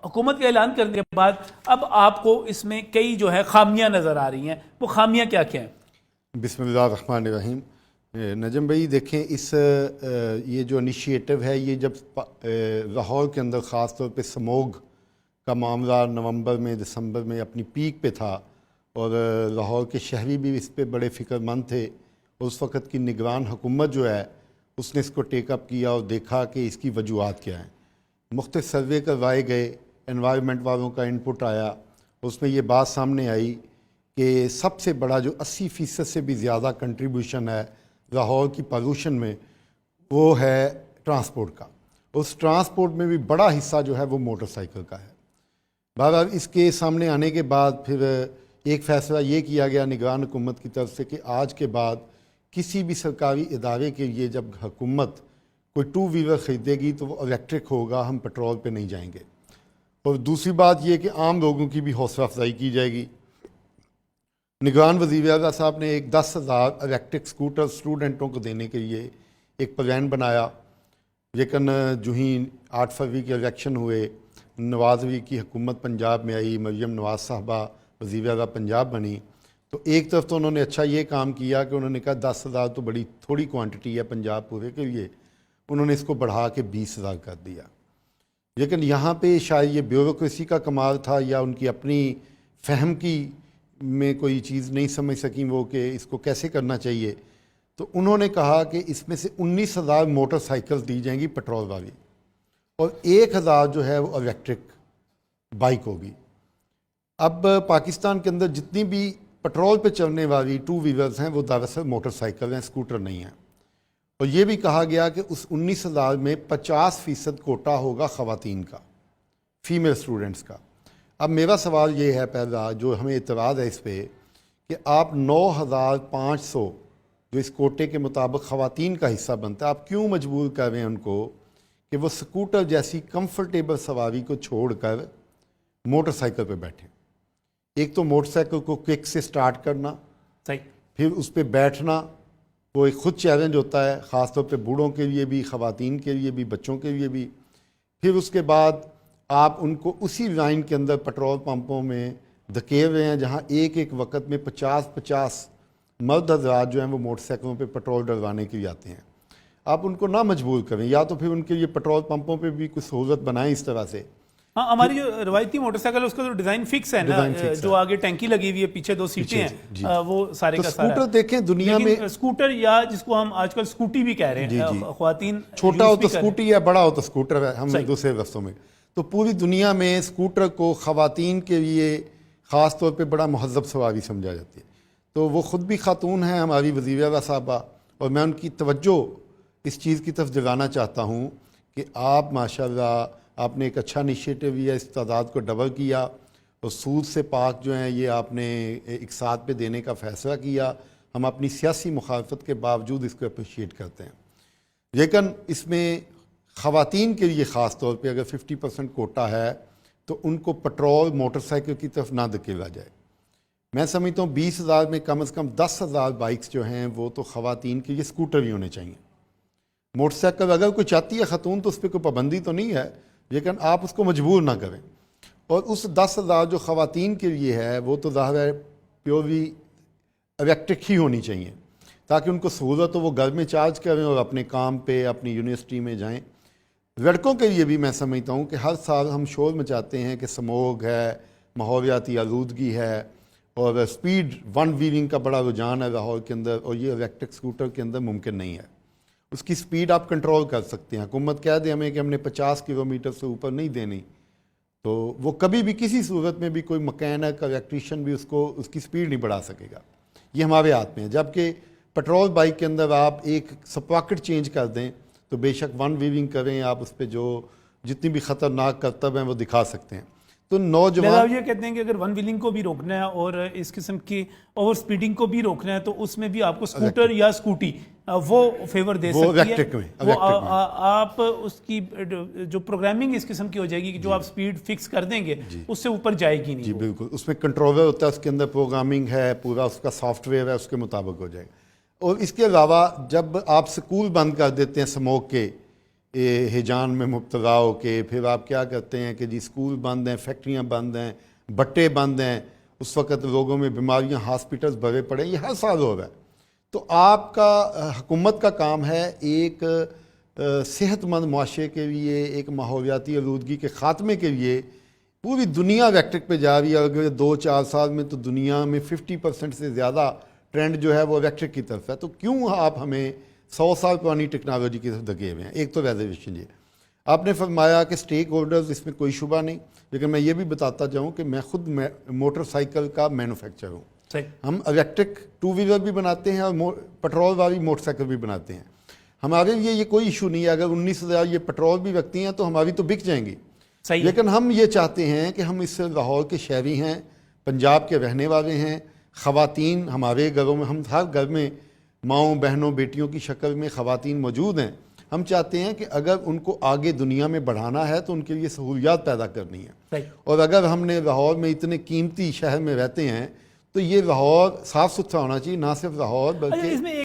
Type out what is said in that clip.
حکومت کا اعلان کرنے کے بعد اب آپ کو اس میں کئی جو ہے خامیاں نظر آ رہی ہیں، وہ خامیاں کیا کیا ہیں؟ بسم اللہ الرحمن الرحیم۔ نجم بھائی دیکھیں، یہ جو انیشیٹو ہے، یہ جب لاہور کے اندر خاص طور پہ سموگ کا معاملہ نومبر میں دسمبر میں اپنی پیک پہ تھا، اور لاہور کے شہری بھی اس پہ بڑے فکر مند تھے، اور اس وقت کی نگران حکومت جو ہے اس نے اس کو ٹیک اپ کیا اور دیکھا کہ اس کی وجوہات کیا ہیں۔ مختلف سروے کروائے گئے، انوائرمنٹ والوں کا انپٹ آیا، اس میں یہ بات سامنے آئی کہ سب سے بڑا جو 80% سے بھی زیادہ کنٹریبیوشن ہے لاہور کی پالوشن میں، وہ ہے ٹرانسپورٹ کا۔ اس ٹرانسپورٹ میں بھی بڑا حصہ جو ہے وہ موٹر سائیکل کا ہے۔ بہرحال اس کے سامنے آنے کے بعد پھر ایک فیصلہ یہ کیا گیا نگران حکومت کی طرف سے کہ آج کے بعد کسی بھی سرکاری ادارے کے لیے جب حکومت کوئی 2 ویلر خریدے گی تو وہ الیکٹرک ہوگا، ہم پیٹرول پہ نہیں جائیں گے۔ اور دوسری بات یہ کہ عام لوگوں کی بھی حوصلہ افزائی کی جائے گی۔ نگران وزیر اعلیٰ صاحب نے ایک 10,000 الیکٹرک سکوٹر اسٹوڈنٹوں کو دینے کے لیے ایک پلان بنایا، لیکن جو ہی 8 فروری کے الیکشن ہوئے، نواز شریف کی حکومت پنجاب میں آئی، مریم نواز صاحبہ وزیر اعلیٰ پنجاب بنی، تو ایک طرف تو انہوں نے اچھا یہ کام کیا کہ انہوں نے کہا 10,000 تو بڑی تھوڑی کوانٹٹی ہے پنجاب پورے کے لیے، انہوں نے اس کو بڑھا کے 20,000 کر دیا۔ لیکن یہاں پہ شاید یہ بیوروکریسی کا کمال تھا یا ان کی اپنی فہم کی میں کوئی چیز نہیں سمجھ سکیں وہ کہ اس کو کیسے کرنا چاہیے، تو انہوں نے کہا کہ اس میں سے 19,000 موٹر سائیکل دی جائیں گی پیٹرول والی، اور 1,000 جو ہے وہ الیکٹرک بائک ہوگی۔ اب پاکستان کے اندر جتنی بھی پیٹرول پہ چلنے والی 2 ویلرز ہیں وہ دراصل موٹر سائیکل ہیں، اسکوٹر نہیں ہیں۔ اور یہ بھی کہا گیا کہ اس 19,000 میں 50% کوٹا ہوگا خواتین کا، فیمیل اسٹوڈنٹس کا۔ اب میرا سوال یہ ہے پہلا جو ہمیں اعتراض ہے اس پہ کہ آپ 9,500 جو اس کوٹے کے مطابق خواتین کا حصہ بنتا ہے، آپ کیوں مجبور کر رہے ہیں ان کو کہ وہ سکوٹر جیسی کمفرٹیبل سواری کو چھوڑ کر موٹر سائیکل پہ بیٹھیں؟ ایک تو موٹر سائیکل کو کک سے سٹارٹ کرنا، پھر اس پہ بیٹھنا، وہ ایک خود چیلنج ہوتا ہے، خاص طور پہ بوڑھوں کے لیے بھی، خواتین کے لیے بھی، بچوں کے لیے بھی۔ پھر اس کے بعد آپ ان کو اسی لائن کے اندر پیٹرول پمپوں میں دھکیل رہے ہیں جہاں ایک ایک وقت میں 50 مرد حضرات جو ہیں وہ موٹر سائیکلوں پہ پیٹرول ڈلوانے کے لیے آتے ہیں۔ آپ ان کو نہ مجبور کریں، یا تو پھر ان کے لیے پیٹرول پمپوں پہ بھی کچھ سہولت بنائیں اس طرح سے۔ ہاں، ہماری جو روایتی موٹر سائیکل اس کا جو ڈیزائن فکس ہے نا، جو آگے ٹینکی لگی ہوئی ہے، پیچھے 2 سیٹیں ہیں، وہ سارے کا سارا اسکوٹر دیکھیں دنیا میں، اسکوٹر یا جس کو ہم آج کل اسکوٹی بھی کہہ رہے ہیں، خواتین چھوٹا ہو تو اسکوٹی ہے، بڑا ہو تو اسکوٹر ہے، ہم دوسرے لفظوں میں۔ تو پوری دنیا میں اسکوٹر کو خواتین کے لیے خاص طور پہ بڑا مہذب سواری سمجھا جاتی ہے۔ تو وہ خود بھی خاتون ہیں ہماری وزیر اعلیٰ صاحبہ، اور میں ان کی توجہ اس چیز کی طرف دلانا چاہتا ہوں کہ آپ ماشاءاللہ آپ نے ایک اچھا انیشیٹو لیا، اس تعداد کو ڈبل کیا، اور سود سے پاک جو ہیں یہ آپ نے ایک ساتھ پہ دینے کا فیصلہ کیا۔ ہم اپنی سیاسی مخالفت کے باوجود اس کو اپریشیٹ کرتے ہیں، لیکن اس میں خواتین کے لیے خاص طور پہ اگر 50% کوٹا ہے تو ان کو پیٹرول موٹر سائیکل کی طرف نہ دھکیلا جائے۔ میں سمجھتا ہوں 20,000 میں کم از کم 10,000 بائکس جو ہیں وہ تو خواتین کے لیے اسکوٹر بھی ہونے چاہیے۔ موٹر سائیکل اگر کوئی چاہتی ہے خاتون تو اس پہ کوئی پابندی تو نہیں ہے، لیکن آپ اس کو مجبور نہ کریں۔ اور اس 10,000 جو خواتین کے لیے ہے وہ تو ظاہر ہے پیورلی الیکٹرک ہی ہونی چاہیے تاکہ ان کو سہولت ہو، وہ گھر میں چارج کریں اور اپنے کام پہ اپنی یونیورسٹی میں جائیں۔ لڑکوں کے لیے بھی میں سمجھتا ہوں کہ ہر سال ہم شور مچاتے ہیں کہ سموگ ہے، ماحولیاتی آلودگی ہے، اور اسپیڈ 1 ویلنگ کا بڑا رجحان ہے لاہور کے اندر، اور یہ الیکٹرک اسکوٹر کے اندر ممکن نہیں ہے۔ اس کی سپیڈ آپ کنٹرول کر سکتے ہیں، حکومت کہہ دے ہمیں کہ ہم نے 50 کلومیٹر سے اوپر نہیں دینی، تو وہ کبھی بھی کسی صورت میں بھی کوئی مکینک الیکٹریشین بھی اس کی سپیڈ نہیں بڑھا سکے گا۔ یہ ہمارے ہاتھ میں ہے۔ جبکہ پیٹرول بائک کے اندر آپ ایک سپراکٹ چینج کر دیں تو بے شک 1 ویلنگ کریں، آپ اس پہ جو جتنی بھی خطرناک کرتب ہیں وہ دکھا سکتے ہیں۔ تو نوجوان یہ کہتے ہیں کہ اگر 1 ویلنگ کو بھی روکنا ہے اور اس قسم کی اوور سپیڈنگ کو بھی روکنا ہے تو اس میں بھی آپ کو اسکوٹر یا اسکوٹی وہ فیور دے سکتی ہے۔ آپ اس کی جو پروگرامنگ اس قسم کی ہو جائے گی کہ جو آپ سپیڈ فکس کر دیں گے اس سے اوپر جائے گی نہیں۔ جی بالکل، اس میں کنٹرولر ہوتا ہے، اس کے اندر پروگرامنگ ہے، پورا اس کا سافٹ ویئر ہے، اس کے مطابق ہو جائے گا۔ اور اس کے علاوہ جب آپ سکول بند کر دیتے ہیں سموگ کے، ہیجان میں مبتلا ہو کے پھر آپ کیا کرتے ہیں کہ جی اسکول بند ہیں، فیکٹریاں بند ہیں، بٹے بند ہیں، اس وقت لوگوں میں بیماریاں، ہاسپٹلز بھرے پڑے، یہ ہر سال ہو رہا ہے۔ تو آپ کا حکومت کا کام ہے ایک صحت مند معاشرے کے لیے، ایک ماحولیاتی آلودگی کے خاتمے کے لیے پوری دنیا الیکٹرک پہ جا رہی ہے۔ اگر 2-4 سال میں تو دنیا میں 50% سے زیادہ ٹرینڈ جو ہے وہ الیکٹرک کی طرف ہے، تو کیوں آپ ہمیں 100 سال پرانی ٹیکنالوجی کی طرف دھکے ہوئے ہیں؟ ایک تو ریزرویشن یہ آپ نے فرمایا کہ سٹیک ہولڈرز، اس میں کوئی شبہ نہیں، لیکن میں یہ بھی بتاتا جاؤں کہ میں خود موٹر سائیکل کا مینوفیکچرر ہوں۔ ہم الیکٹرک 2 ویلر بھی بناتے ہیں اور پٹرول والی موٹر سائیکل بھی بناتے ہیں۔ ہمارے لیے یہ کوئی ایشو نہیں ہے، اگر 19,000 یہ پٹرول بھی رکھتی ہیں تو ہماری تو بک جائیں گی، لیکن ہم یہ چاہتے ہیں کہ ہم اس سے لاہور کے شہری ہیں، پنجاب کے رہنے والے ہیں، خواتین ہمارے گھروں میں، ہم ہر گھر میں ماؤں بہنوں بیٹیوں کی شکل میں خواتین موجود ہیں۔ ہم چاہتے ہیں کہ اگر ان کو آگے دنیا میں بڑھانا ہے تو ان کے لیے سہولیات پیدا کرنی ہے، اور اگر ہم نے لاہور میں اتنے قیمتی شہر میں رہتے ہیں تو یہ لاہور صاف ستھرا ہونا چاہیے، نہ صرف لاہور بلکہ